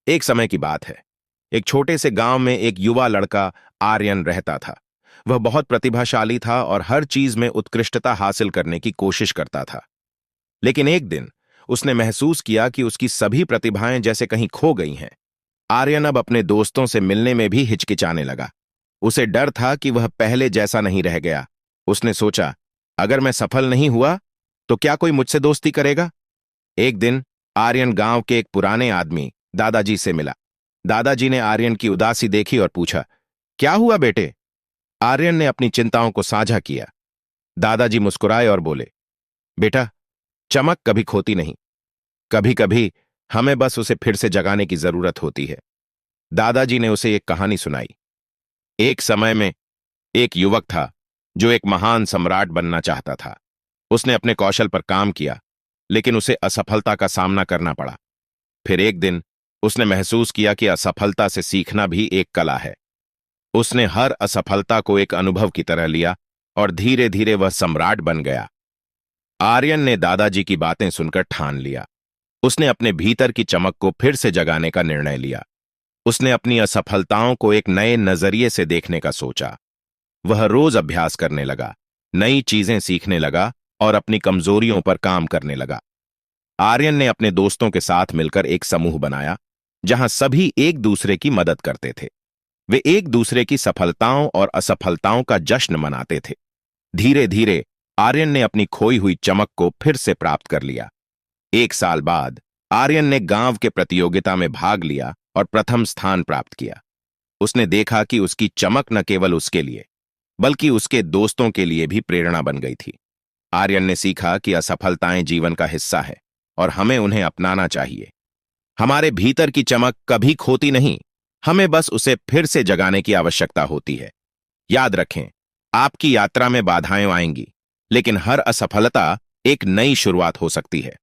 एक समय की बात है। एक छोटे से गांव में एक युवा लड़का आर्यन रहता था। वह बहुत प्रतिभाशाली था और हर चीज में उत्कृष्टता हासिल करने की कोशिश करता था। लेकिन एक दिन उसने महसूस किया कि उसकी सभी प्रतिभाएं जैसे कहीं खो गई हैं। आर्यन अब अपने दोस्तों से मिलने में भी हिचकिचाने लगा। उसे डर था कि वह पहले जैसा नहीं रह गया। उसने सोचा, अगर मैं सफल नहीं हुआ तो क्या कोई मुझसे दोस्ती करेगा। एक दिन आर्यन गांव के एक पुराने आदमी दादाजी से मिला। दादाजी ने आर्यन की उदासी देखी और पूछा, क्या हुआ बेटे? आर्यन ने अपनी चिंताओं को साझा किया। दादाजी मुस्कुराए और बोले, बेटा, चमक कभी खोती नहीं। कभी कभी हमें बस उसे फिर से जगाने की जरूरत होती है। दादाजी ने उसे एक कहानी सुनाई। एक समय में एक युवक था जो एक महान सम्राट बनना चाहता था। उसने अपने कौशल पर काम किया, लेकिन उसे असफलता का सामना करना पड़ा। फिर एक दिन उसने महसूस किया कि असफलता से सीखना भी एक कला है। उसने हर असफलता को एक अनुभव की तरह लिया और धीरे धीरे वह सम्राट बन गया। आर्यन ने दादाजी की बातें सुनकर ठान लिया। उसने अपने भीतर की चमक को फिर से जगाने का निर्णय लिया। उसने अपनी असफलताओं को एक नए नजरिए से देखने का सोचा। वह रोज अभ्यास करने लगा, नई चीजें सीखने लगा और अपनी कमजोरियों पर काम करने लगा। आर्यन ने अपने दोस्तों के साथ मिलकर एक समूह बनाया, जहां सभी एक दूसरे की मदद करते थे। वे एक दूसरे की सफलताओं और असफलताओं का जश्न मनाते थे। धीरे धीरे आर्यन ने अपनी खोई हुई चमक को फिर से प्राप्त कर लिया। एक साल बाद आर्यन ने गांव के प्रतियोगिता में भाग लिया और प्रथम स्थान प्राप्त किया। उसने देखा कि उसकी चमक न केवल उसके लिए बल्कि उसके दोस्तों के लिए भी प्रेरणा बन गई थी। आर्यन ने सीखा कि असफलताएं जीवन का हिस्सा है और हमें उन्हें अपनाना चाहिए। हमारे भीतर की चमक कभी खोती नहीं, हमें बस उसे फिर से जगाने की आवश्यकता होती है। याद रखें, आपकी यात्रा में बाधाएं आएंगी, लेकिन हर असफलता एक नई शुरुआत हो सकती है।